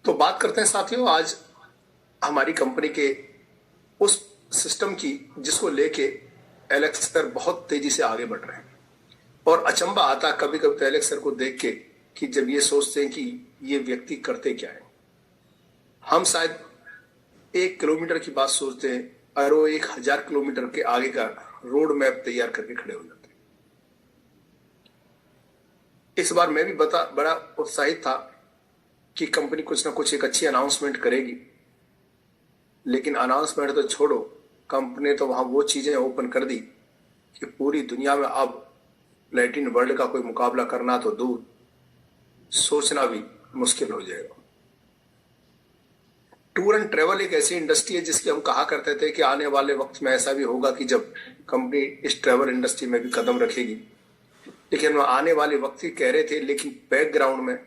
तो बात करते हैं साथियों आज हमारी कंपनी के उस सिस्टम की जिसको लेके एलेक्स सर बहुत तेजी से आगे बढ़ रहे हैं। और अचंबा आता कभी कभी तो एलेक्स सर को देख के कि जब ये सोचते हैं कि ये व्यक्ति करते क्या है। हम शायद 1 किलोमीटर की बात सोचते हैं और वो 1000 किलोमीटर के आगे का रोड मैप तैयार करके खड़े हो जाते हैं। इस बार मैं भी बड़ा उत्साहित था कि कंपनी कुछ ना कुछ एक अच्छी अनाउंसमेंट करेगी, लेकिन अनाउंसमेंट तो छोड़ो, कंपनी तो वहां वो चीजें ओपन कर दी कि पूरी दुनिया में अब लैटिन वर्ल्ड का कोई मुकाबला करना तो दूर, सोचना भी मुश्किल हो जाएगा। टूर एंड ट्रेवल एक ऐसी इंडस्ट्री है जिसकी हम कहा करते थे कि आने वाले वक्त में ऐसा भी होगा कि जब कंपनी इस ट्रेवल इंडस्ट्री में भी कदम रखेगी, लेकिन वो आने वाले वक्त ही कह रहे थे, लेकिन बैकग्राउंड में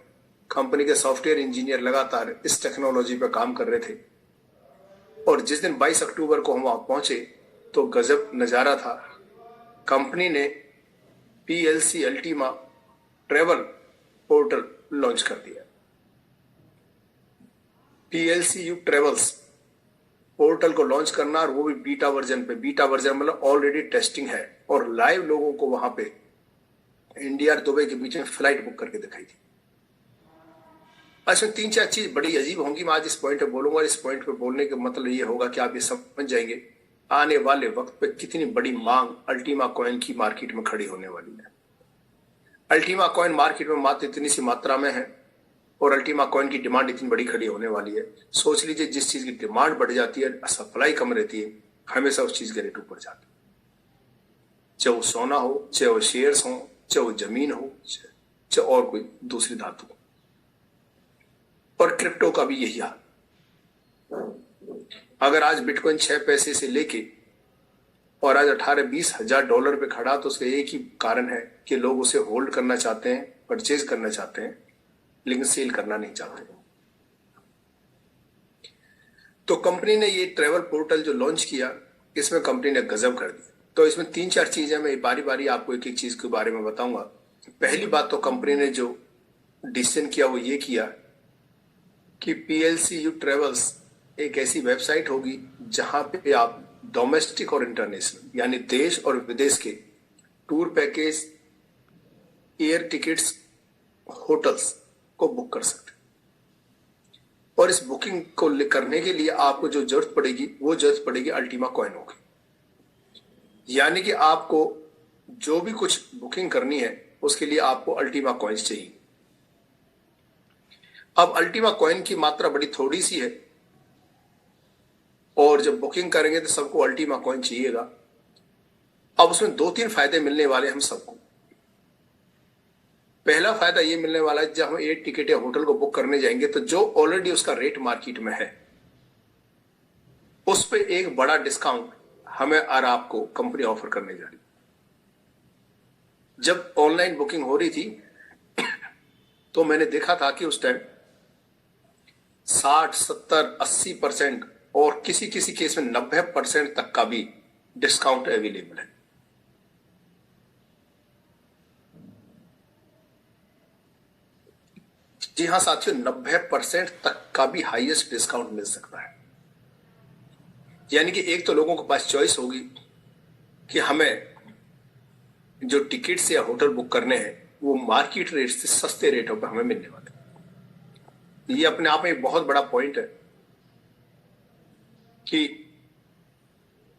कंपनी के सॉफ्टवेयर इंजीनियर लगातार इस टेक्नोलॉजी पर काम कर रहे थे। और जिस दिन 22 अक्टूबर को हम वहां पहुंचे तो गजब नजारा था। कंपनी ने PLC Ultima travel portal launch कर दिया। PLCU ट्रेवल्स पोर्टल को लॉन्च करना, और वो भी बीटा वर्जन पे। बीटा वर्जन मतलब ऑलरेडी टेस्टिंग है और लाइव लोगों को वहां पे इंडिया और दुबई के बीच में फ्लाइट बुक करके दिखाई थी। इसमें 3-4 चीज बड़ी अजीब होंगी, मैं आज इस पॉइंट पे बोलूंगा। इस पॉइंट पे बोलने का मतलब ये होगा कि आप ये समझ जाएंगे आने वाले वक्त पे कितनी बड़ी मांग अल्टीमा कॉइन की मार्केट में खड़ी होने वाली है। अल्टीमा कॉइन मार्केट में मात्र इतनी सी मात्रा में है और अल्टीमा कॉइन की डिमांड इतनी बड़ी खड़ी होने वाली है। सोच लीजिए, जिस चीज की डिमांड बढ़ जाती है, सप्लाई कम रहती है, हमेशा उस चीज के रेट ऊपर जाते हैं। चाहे वो सोना हो, चाहे वो शेयर्स हो, चाहे वो जमीन हो, चाहे और कोई दूसरी धातु हो। और क्रिप्टो का भी यही हाल। अगर आज बिटकॉइन 6 पैसे से लेके और आज 18-20 हजार डॉलर पे खड़ा, तो उसका एक ही कारण है कि लोग उसे होल्ड करना चाहते हैं, परचेज करना चाहते हैं, लेकिन सेल करना नहीं चाहते। तो कंपनी ने ये ट्रैवल पोर्टल जो लॉन्च किया, इसमें कंपनी ने गजब कर दिया। तो इसमें 3-4 चीजें मैं बारी बारी आपको एक एक चीज के बारे में बताऊंगा। पहली बात तो कंपनी ने जो डिसीजन किया वो ये किया कि PLCU ट्रेवल्स एक ऐसी वेबसाइट होगी जहां पे आप डोमेस्टिक और इंटरनेशनल यानी देश और विदेश के tour package, air tickets, hotels को बुक कर सकते। और इस बुकिंग को करने के लिए आपको जो जरूरत पड़ेगी वो जरूरत पड़ेगी अल्टीमा कॉइनों की। यानी कि आपको जो भी कुछ बुकिंग करनी है उसके लिए आपको अल्टीमा कॉइन्स चाहिए। अब अल्टीमा कॉइन की मात्रा बड़ी थोड़ी सी है और जब बुकिंग करेंगे तो सबको अल्टीमा कॉइन चाहिएगा। अब उसमें 2-3 फायदे मिलने वाले हम सबको। पहला फायदा ये मिलने वाला है, जब हम एयर टिकट या होटल को बुक करने जाएंगे तो जो ऑलरेडी उसका रेट मार्केट में है उस पर एक बड़ा डिस्काउंट हमें और आपको कंपनी ऑफर करने जा रही। जब ऑनलाइन बुकिंग हो रही थी तो मैंने देखा था कि उस टाइम 60, 70, 80% और किसी किसी केस में 90% तक का भी डिस्काउंट अवेलेबल है। जी हां साथियों, 90% तक का भी हाईएस्ट डिस्काउंट मिल सकता है। यानी कि एक तो लोगों के पास चॉइस होगी कि हमें जो टिकट्स या होटल बुक करने हैं वो मार्केट रेट से सस्ते रेटों पर हमें मिलने वाले। ये अपने आप में एक बहुत बड़ा पॉइंट है कि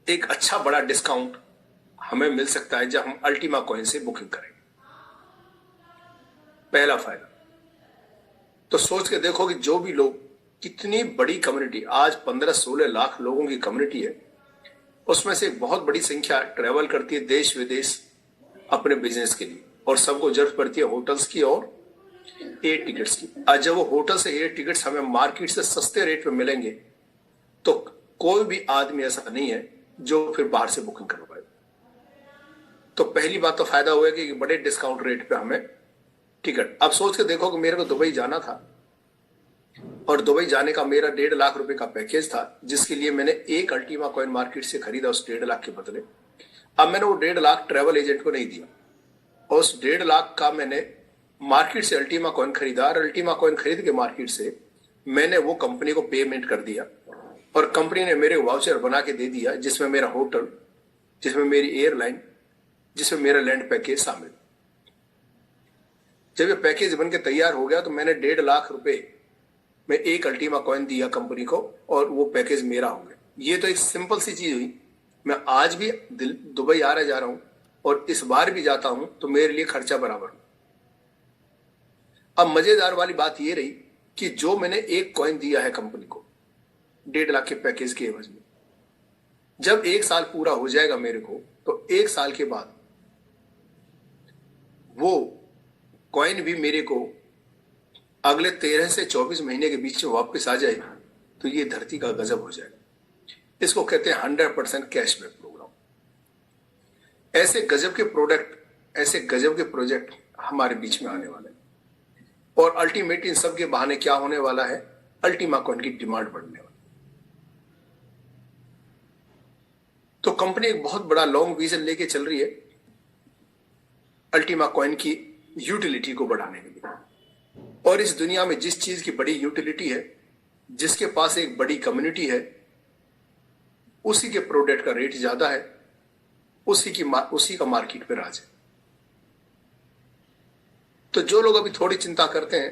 एक अच्छा बड़ा डिस्काउंट हमें मिल सकता है जब हम अल्टीमा कॉइन से बुकिंग करेंगे। पहला फायदा तो सोच के देखो कि जो भी लोग, कितनी बड़ी कम्युनिटी, आज 15-16 लाख लोगों की कम्युनिटी है, उसमें से एक बहुत बड़ी संख्या ट्रेवल करती है देश विदेश अपने बिजनेस के लिए, और सबको जरूरत पड़ती है होटल्स की और एयर टिकट्स की। आज जब वो होटल से एयर टिकट्स हमें मार्केट से सस्ते रेट पे मिलेंगे तो कोई भी आदमी ऐसा नहीं है जो फिर बाहर से बुकिंग कर पाए। तो पहली बात तो फायदा हुआ कि बड़े डिस्काउंट रेट पे हमें टिकट। अब सोच के देखो कि मेरे को दुबई जाना था और दुबई जाने का मेरा 1.5 लाख रुपए का पैकेज था, जिसके लिए मैंने एक अल्टीमा कॉइन मार्केट से खरीदा उस 1.5 लाख के बदले। अब मैंने वो 1.5 लाख ट्रेवल एजेंट को नहीं दिया और उस 1.5 लाख का मैंने मार्केट से अल्टीमा कॉइन खरीदा और अल्टीमा कॉइन खरीद के मार्केट से मैंने वो कंपनी को पेमेंट कर दिया और कंपनी ने मेरे वाउचर बना के दे दिया, जिसमें मेरा होटल, जिसमें मेरी एयरलाइन, जिसमें मेरा लैंड पैकेज शामिल। जब ये पैकेज बन के तैयार हो गया तो मैंने 1.5 लाख रुपए में एक अल्टीमा कॉइन दिया कंपनी को और वो पैकेज मेरा हो गया। ये तो एक सिंपल सी चीज हुई। मैं आज भी दुबई आ रहा जा रहा हूं और इस बार भी जाता हूं तो मेरे लिए खर्चा बराबर। अब मजेदार वाली बात ये रही कि जो मैंने एक कॉइन दिया है कंपनी को 1.5 लाख के पैकेज के एवज में, जब 1 साल पूरा हो जाएगा मेरे को, तो 1 साल के बाद वो कॉइन भी मेरे को अगले 13 से 24 महीने के बीच में वापस आ जाए तो ये धरती का गजब हो जाएगा। इसको कहते हैं 100% कैशबैक प्रोग्राम। ऐसे गजब के प्रोडक्ट, ऐसे गजब के प्रोजेक्ट हमारे बीच में आने वाले हैं और अल्टीमेट इन सब के बहाने क्या होने वाला है, अल्टीमा कॉइन की डिमांड बढ़ने वाली। तो कंपनी एक बहुत बड़ा लॉन्ग विजन लेके चल रही है अल्टीमा कॉइन की यूटिलिटी को बढ़ाने के लिए। और इस दुनिया में जिस चीज की बड़ी यूटिलिटी है, जिसके पास एक बड़ी कम्युनिटी है, उसी के प्रोडक्ट का रेट ज्यादा है, उसी का मार्केट पे राज है। तो जो लोग अभी थोड़ी चिंता करते हैं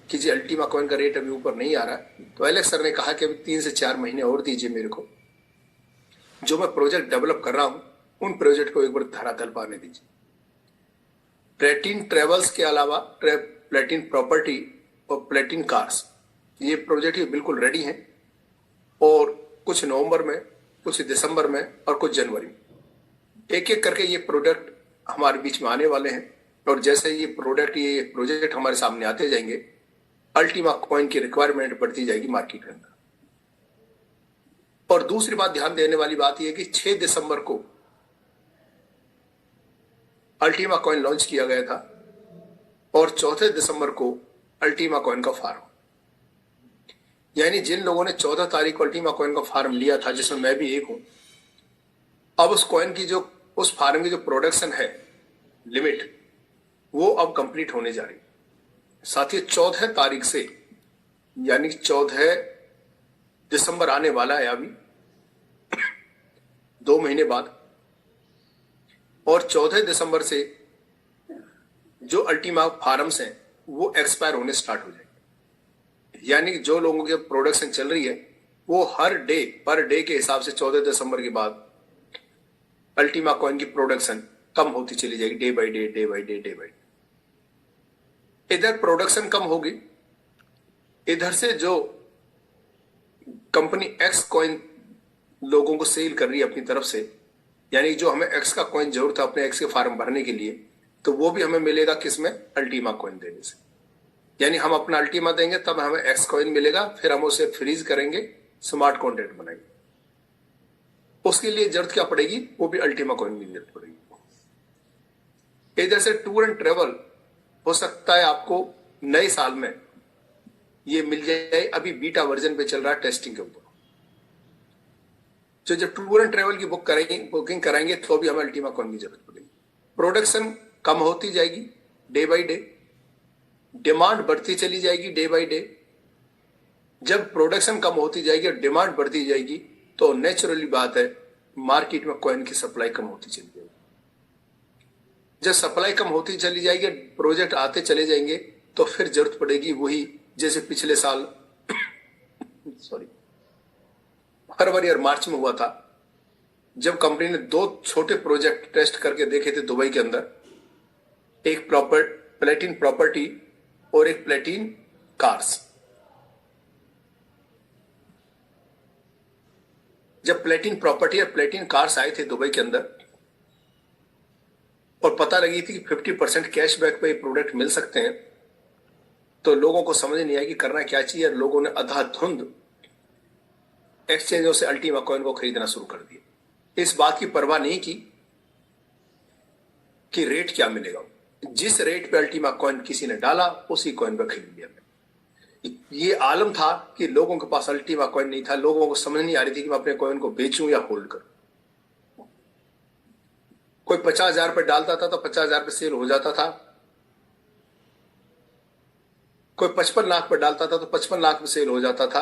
कि जी अल्टीमा कॉइन का रेट अभी ऊपर नहीं आ रहा है, तो एलेक्स सर ने कहा कि अभी 3 से 4 महीने और दीजिए मेरे को, जो मैं प्रोजेक्ट डेवलप कर रहा हूं उन प्रोजेक्ट को एक बार धरातल पाने दीजिए। प्लेटिन ट्रेवल्स के अलावा प्लेटिन प्रॉपर्टी और प्लेटिन कार्स, ये प्रोजेक्ट ही बिल्कुल रेडी हैं और कुछ नवंबर में, कुछ दिसंबर में और कुछ जनवरी में एक एक करके ये प्रोडक्ट हमारे बीच में आने वाले हैं। और जैसे ये प्रोजेक्ट हमारे सामने आते जाएंगे, अल्टीमा कॉइन की रिक्वायरमेंट बढ़ती जाएगी मार्केट के अंदर। और दूसरी बात ध्यान देने वाली बात यह है कि 6 दिसंबर को अल्टीमा कॉइन लॉन्च किया गया था और 4 दिसंबर को अल्टीमा कॉइन का फार्म, यानी जिन लोगों ने 14 तारीख को अल्टीमा कॉइन का फार्म लिया था, जिसमें मैं भी एक हूं, अब उस फार्म की जो प्रोडक्शन है लिमिट, वो अब कंप्लीट होने जा रही है। साथ ही 14 तारीख से, यानी 14 दिसंबर आने वाला है अभी 2 महीने बाद, और 14 दिसंबर से जो अल्टीमा फार्म्स हैं वो एक्सपायर होने स्टार्ट हो जाएंगे। यानी जो लोगों की प्रोडक्शन चल रही है वो पर डे के हिसाब से 14 दिसंबर के बाद अल्टीमा कॉइन की प्रोडक्शन कम होती चली जाएगी, डे बाय डे। इधर प्रोडक्शन कम होगी, इधर से जो कंपनी एक्स कॉइन लोगों को सेल कर रही है अपनी तरफ से, यानी जो हमें एक्स का कॉइन जरूरत है अपने एक्स के फार्म भरने के लिए, तो वो भी हमें मिलेगा किसमें, अल्टीमा कॉइन देने से। यानी हम अपना अल्टीमा देंगे तब हमें एक्स कॉइन मिलेगा, फिर हम उसे फ्रीज करेंगे, स्मार्ट कॉन्ट्रैक्ट बनाएंगे। उसके लिए जरूरत क्या पड़ेगी, वो भी अल्टीमा कॉइन की जरूरत पड़ेगी। इधर से टूर एंड ट्रेवल हो सकता है आपको नए साल में ये मिल जाए, अभी बीटा वर्जन पे चल रहा है टेस्टिंग के ऊपर। तो जब टूर एंड ट्रेवल की बुकिंग कराएंगे तो भी हमें अल्टीमा कॉइन की जरूरत पड़ेगी। प्रोडक्शन कम होती जाएगी डे बाय डे, डिमांड बढ़ती चली जाएगी डे बाय डे। जब प्रोडक्शन कम होती जाएगी और डिमांड बढ़ती जाएगी तो नेचुरली बात है मार्केट में कॉइन की सप्लाई कम होती चली जाएगी। जब सप्लाई कम होती चली जाएगी, प्रोजेक्ट आते चले जाएंगे, तो फिर जरूरत पड़ेगी वही जैसे पिछले साल फरवरी और मार्च में हुआ था, जब कंपनी ने 2 छोटे प्रोजेक्ट टेस्ट करके देखे थे दुबई के अंदर, एक प्लेटिन प्रॉपर्टी और एक प्लेटिन कार्स। जब प्लेटिन प्रॉपर्टी और प्लेटिन कार्स आए थे दुबई के अंदर और पता लगी थी कि 50% कैशबैक पे प्रोडक्ट मिल सकते हैं, तो लोगों को समझ नहीं आया कि करना क्या चाहिए। लोगों ने अंधाधुंध एक्सचेंजों से अल्टीमा कॉइन को खरीदना शुरू कर दिया, इस बात की परवाह नहीं की कि रेट क्या मिलेगा। जिस रेट पे अल्टीमा कॉइन किसी ने डाला उसी कॉइन पर खरीद लिया। ये आलम था कि लोगों के पास अल्टीमा कॉइन नहीं था, लोगों को समझ नहीं आ रही थी कि मैं अपने कॉइन को बेचूं या होल्ड करूं। कोई 50,000 पे डालता था तो 50,000 पे सेल हो जाता था, कोई 55 लाख पर डालता था तो 55 लाख में सेल हो जाता था,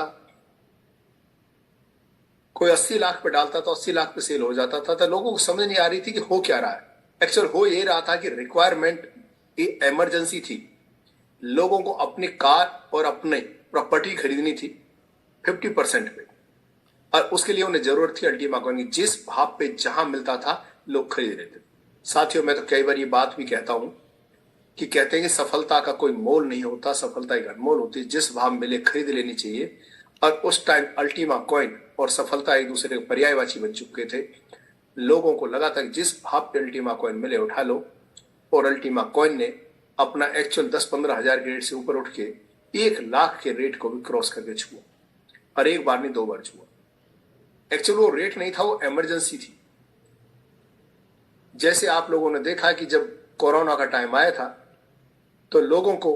कोई 80 लाख पे डालता तो 80 लाख पे सेल हो जाता था। तो लोगों को समझ नहीं आ रही थी कि हो क्या रहा है। एक्चुअल हो ये रहा था कि रिक्वायरमेंट इमरजेंसी थी, लोगों को अपनी कार और अपने प्रॉपर्टी खरीदनी थी 50% पे, और उसके लिए उन्हें जरूरत थी अल्टीमा कॉइन की। जिस भाव पे जहां मिलता था लोग खरीद रहे थे। साथियों, मैं तो कई बार ये बात भी कहता हूं कि कहते हैं कि सफलता का कोई मोल नहीं होता, सफलता एक अनमोल होती है। जिस भाव मिले खरीद लेनी चाहिए। और उस टाइम अल्टीमा कॉइन और सफलता एक दूसरे के पर्यायवाची बन चुके थे। लोगों को लगा था कि जिस भाव पे अल्टीमा कॉइन मिले उठा लो, और अल्टीमा कॉइन ने अपना एक्चुअल 10-15 हजार के रेट से ऊपर उठ के 1 लाख के रेट को भी क्रॉस करके छुआ, और एक बार नहीं 2 बार छुआ। एक्चुअल वो रेट नहीं था, वो इमरजेंसी थी। जैसे आप लोगों ने देखा कि जब कोरोना का टाइम आया था तो लोगों को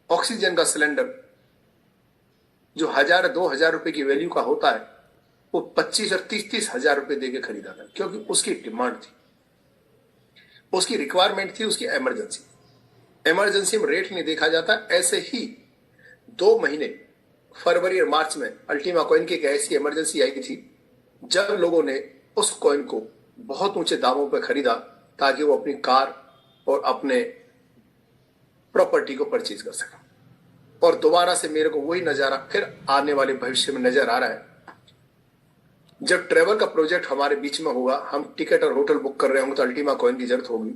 ऑक्सीजन का सिलेंडर जो 1000-2000 रुपए की वैल्यू का होता है, वो 25 और 30-30 हजार रुपए देके खरीदा था, क्योंकि उसकी डिमांड थी, उसकी रिक्वायरमेंट थी, उसकी इमरजेंसी में रेट नहीं देखा जाता। ऐसे ही 2 महीने फरवरी और मार्च में अल्टीमा कॉइन की एक ऐसी इमरजेंसी आई थी जब लोगों ने उस कॉइन को बहुत ऊंचे दामों पर खरीदा ताकि वो अपनी कार और अपने प्रॉपर्टी को परचेज कर सकें। और दोबारा से मेरे को वही नजारा फिर आने वाले भविष्य में नजर आ रहा है। जब ट्रेवल का प्रोजेक्ट हमारे बीच में होगा, हम टिकट और होटल बुक कर रहे होंगे तो अल्टीमा कॉइन की जरूरत होगी।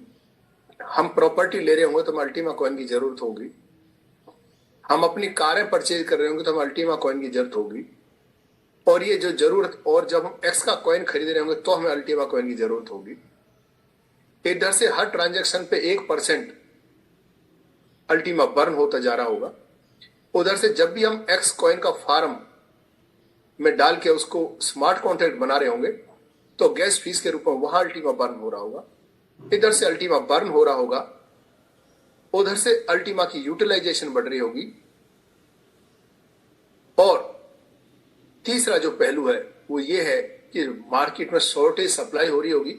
हम प्रॉपर्टी ले रहे होंगे तो हमें अल्टीमा कॉइन की जरूरत होगी। हम अपनी कारें परचेज कर रहे होंगे तो हमें अल्टीमा कॉइन की जरूरत होगी। और ये जो जरूरत, और जब हम एक्स का कॉइन खरीद रहे होंगे तो हमें अल्टीमा कॉइन की जरूरत होगी। इधर से हर ट्रांजैक्शन पे 1% अल्टीमा बर्न होता जा रहा होगा। उधर से जब भी हम एक्स कॉइन का फार्म में डाल के उसको स्मार्ट कॉन्ट्रैक्ट बना रहे होंगे तो गैस फीस के रूप में वहां अल्टीमा बर्न हो रहा होगा। इधर से अल्टीमा बर्न हो रहा होगा, उधर से अल्टीमा की यूटिलाइजेशन बढ़ रही होगी। और तीसरा जो पहलू है वो ये है कि मार्केट में शॉर्टेज सप्लाई हो रही होगी,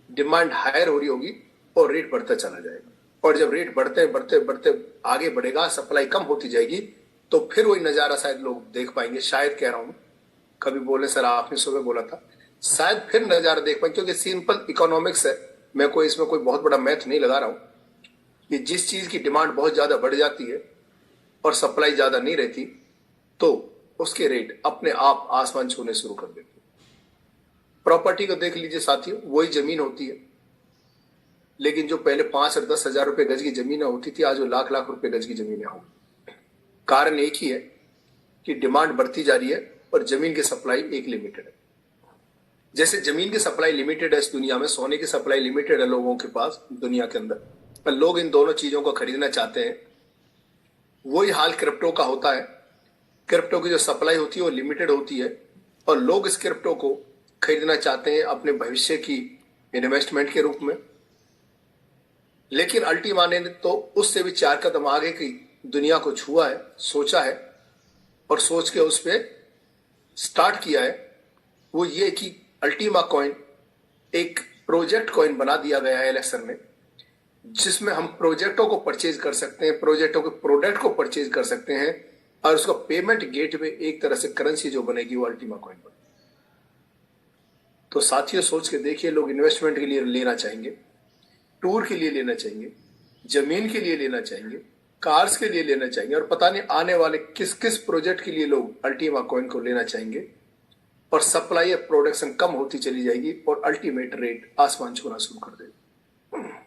डिमांड हायर हो रही होगी और रेट बढ़ता चला जाएगा। और जब रेट बढ़ते बढ़ते बढ़ते आगे बढ़ेगा, सप्लाई कम होती जाएगी, तो फिर वही नजारा शायद लोग देख पाएंगे। शायद कह रहा हूं, कभी बोले सर आपने सुबह बोला था, शायद फिर नजारा देख पाएंगे, क्योंकि सिंपल इकोनॉमिक्स है। मैं कोई इसमें कोई बहुत बड़ा मैथ नहीं लगा रहा हूं कि जिस चीज की डिमांड बहुत ज्यादा बढ़ जाती है और सप्लाई ज्यादा नहीं रहती तो उसके रेट अपने आप आसमान छूने शुरू कर देते। प्रॉपर्टी को देख लीजिए साथियों, वही जमीन होती है, लेकिन जो पहले 5 और 10 हजार रुपए गज की जमीन होती थी, आज वो लाख लाख रुपए गज की जमीनें होंगी। कारण एक ही है कि डिमांड बढ़ती जा रही है और जमीन की सप्लाई एक लिमिटेड है। जैसे जमीन की सप्लाई लिमिटेड है इस दुनिया में, सोने की सप्लाई लिमिटेड है लोगों के पास दुनिया के अंदर, पर लोग इन दोनों चीजों को खरीदना चाहते हैं। वही हाल क्रिप्टो का होता है। क्रिप्टो की जो सप्लाई होती है वो लिमिटेड होती है और लोग इस क्रिप्टो को खरीदना चाहते हैं अपने भविष्य की इन्वेस्टमेंट के रूप में। लेकिन अल्टीमा ने तो उससे भी 4 कदम आगे की दुनिया को छुआ है, सोचा है और सोच के उस पर स्टार्ट किया है। वो ये कि अल्टीमा कॉइन एक प्रोजेक्ट कॉइन बना दिया गया है इलेक्शन में, जिसमें हम प्रोजेक्टों को परचेज कर सकते हैं, प्रोजेक्टों के प्रोडक्ट को परचेज कर सकते हैं और उसका पेमेंट गेट में एक तरह से करेंसी जो बनेगी वो अल्टीमा कॉइन बनेगी। तो साथियों सोच के देखिए, लोग इन्वेस्टमेंट के लिए लेना चाहेंगे, टूर के लिए लेना चाहेंगे, जमीन के लिए लेना चाहेंगे, कार्स के लिए लेना चाहेंगे और पता नहीं आने वाले किस किस प्रोजेक्ट के लिए लोग अल्टीमा कॉइन को लेना चाहेंगे। और सप्लाई और प्रोडक्शन कम होती चली जाएगी और अल्टीमेट रेट आसमान छूना शुरू कर देगा।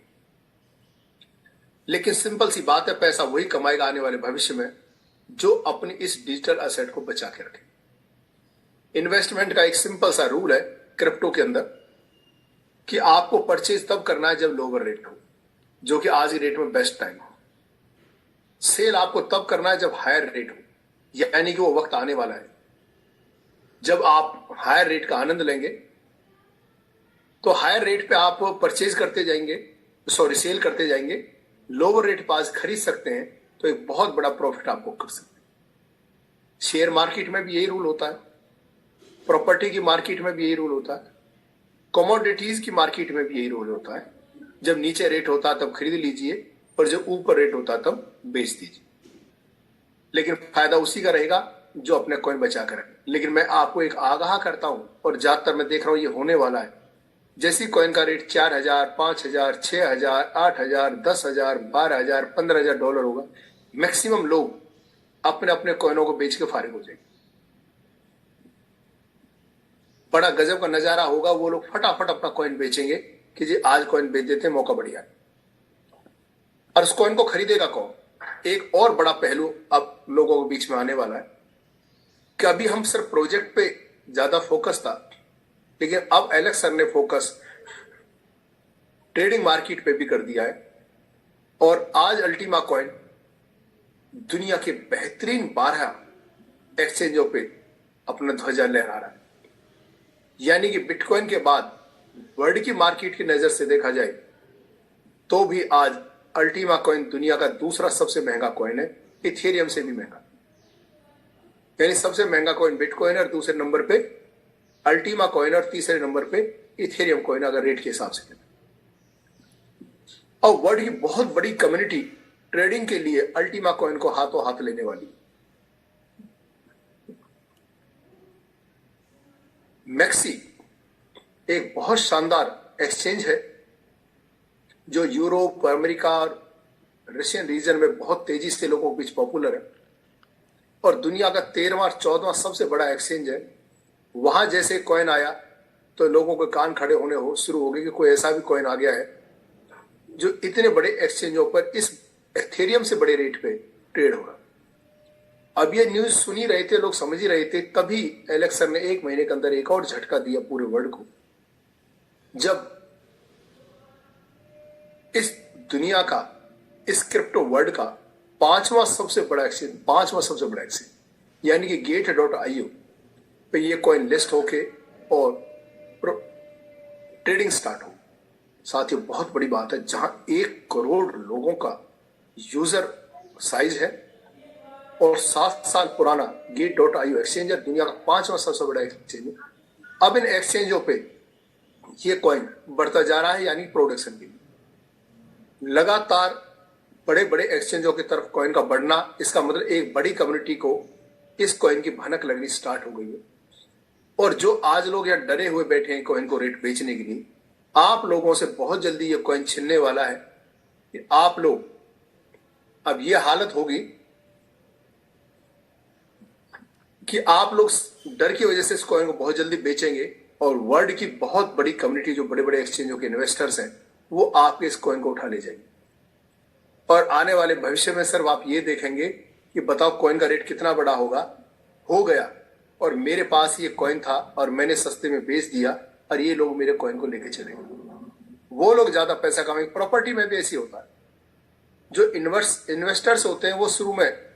लेकिन सिंपल सी बात है, पैसा वही कमाएगा आने वाले भविष्य में जो अपनी इस डिजिटल असेट को बचा के रखे। इन्वेस्टमेंट का एक सिंपल सा रूल है क्रिप्टो के अंदर कि आपको परचेज तब करना है जब लोअर रेट हो, जो कि आज ही रेट में बेस्ट टाइम हो। सेल आपको तब करना है जब हायर रेट हो, यानी कि वो वक्त आने वाला है जब आप हायर रेट का आनंद लेंगे। तो हायर रेट पे आप परचेज करते जाएंगे, सेल करते जाएंगे, लोअर रेट पे आज खरीद सकते हैं तो एक बहुत बड़ा प्रॉफिट आपको कर सकते हैं। शेयर मार्केट में भी यही रूल होता है, प्रॉपर्टी की मार्केट में भी यही रूल होता है, कमोडिटीज की मार्केट में भी यही रूल होता है। जब नीचे रेट होता है तब खरीद लीजिए और जब ऊपर रेट होता है तब बेच दीजिए। लेकिन फायदा उसी का रहेगा जो अपने कॉइन बचा कर रखे। लेकिन मैं आपको एक आगाह करता हूं, और ज्यादातर मैं देख रहा हूं ये होने वाला है, जैसी कॉइन का रेट 4,000, 5,000, 6,000, 8,000, 10,000, 12,000, 15,000 डॉलर होगा, मैक्सिमम लोग अपने अपने कॉइनों को बेच के फारिग हो जाएंगे। बड़ा गजब का नजारा होगा, वो लोग फटाफट अपना कॉइन बेचेंगे कि जी आज कॉइन बेच देते हैं, मौका बढ़िया। और उस कॉइन को खरीदेगा कौन? एक और बड़ा पहलू अब लोगों के बीच में आने वाला है कि अभी हम सिर्फ प्रोजेक्ट पे ज्यादा फोकस था, लेकिन अब एलेक्स सर ने फोकस ट्रेडिंग मार्केट पे भी कर दिया है। और आज अल्टीमा कॉइन दुनिया के बेहतरीन 12 एक्सचेंजों पे अपना ध्वजा लहरा रहा है। यानी कि बिटकॉइन के बाद वर्ल्ड की मार्केट की नजर से देखा जाए तो भी आज अल्टीमा कॉइन दुनिया का दूसरा सबसे महंगा कॉइन है, इथेरियम से भी महंगा। यानी सबसे महंगा कॉइन बिटकॉइन और दूसरे नंबर पे अल्टीमा कॉइन और तीसरे नंबर पे इथेरियम कॉइन, अगर रेट के हिसाब से करें। और वर्ल्ड की बहुत बड़ी कम्युनिटी ट्रेडिंग के लिए अल्टीमा कॉइन को हाथों हाथ लेने वाली। मैक्सी एक बहुत शानदार एक्सचेंज है जो यूरोप, अमेरिका और रशियन रीजन में बहुत तेजी से लोगों के बीच पॉपुलर है, और दुनिया का 13वां 14वां सबसे बड़ा एक्सचेंज है। वहां जैसे कॉइन आया तो लोगों के कान खड़े होने हो शुरू हो गए कि कोई ऐसा भी कॉइन आ गया है जो इतने बड़े एक्सचेंजों पर इस एथेरियम से बड़े रेट पे ट्रेड हो रहा। अब ये न्यूज सुन ही रहे थे लोग, समझ ही रहे थे, तभी एलेक्स सर ने 1 महीने के अंदर एक और झटका दिया पूरे वर्ल्ड को, जब इस दुनिया का, इस क्रिप्टो वर्ल्ड का 5वां सबसे बड़ा एक्सचेंज यानी कि Gate.io पे ये कॉइन लिस्ट होके और ट्रेडिंग स्टार्ट हो। साथ ही बहुत बड़ी बात है, जहां 1 करोड़ लोगों का यूजर साइज है और 7 साल पुराना Gate.io एक्सचेंज है, दुनिया का 5वां सबसे बड़ा एक्सचेंज है। अब इन एक्सचेंजों पे ये कॉइन बढ़ता जा रहा है, यानी प्रोडक्शन के लिए लगातार बड़े बड़े एक्सचेंजों की तरफ कॉइन का बढ़ना, इसका मतलब एक बड़ी कम्युनिटी को इस कॉइन की भनक लगनी स्टार्ट हो गई है। और जो आज लोग यहाँ डरे हुए बैठे हैं कॉइन को रेट बेचने के लिए, आप लोगों से बहुत जल्दी ये कॉइन छिनने वाला है कि आप लोग, अब ये हालत होगी कि आप लोग डर की वजह से इस कॉइन को बहुत जल्दी बेचेंगे, और वर्ल्ड की बहुत बड़ी कम्युनिटी जो बड़े बड़े एक्सचेंजों के इन्वेस्टर्स हैं वो आपके इस कॉइन को उठा ले जाएंगे। और आने वाले भविष्य में सिर्फ आप ये देखेंगे कि बताओ कॉइन का रेट कितना बड़ा होगा, हो गया और मेरे पास ये कॉइन था और मैंने सस्ते में बेच दिया और ये लोग मेरे कॉइन को लेके चले गए। वो लोग ज्यादा पैसा कमाएंगे। प्रॉपर्टी में भी ऐसी होता है, जो इन्वेस्टर्स होते हैं वो शुरू में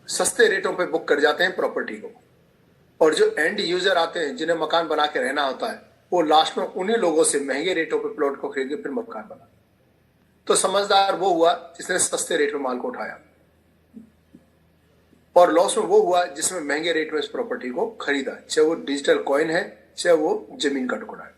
सस्ते रेटों पे बुक कर जाते हैं प्रॉपर्टी को, और जो एंड यूजर आते हैं जिन्हें मकान बना के रहना होता है, वो लास्ट में उन्हीं लोगों से महंगे रेटों पे प्लॉट को खरीद के फिर मकान बना। तो समझदार वो हुआ जिसने सस्ते रेट में माल को उठाया, और लॉस में वो हुआ जिसमें महंगे रेट में इस प्रॉपर्टी को खरीदा, चाहे वो डिजिटल कॉइन है चाहे वो जमीन का टुकड़ा है।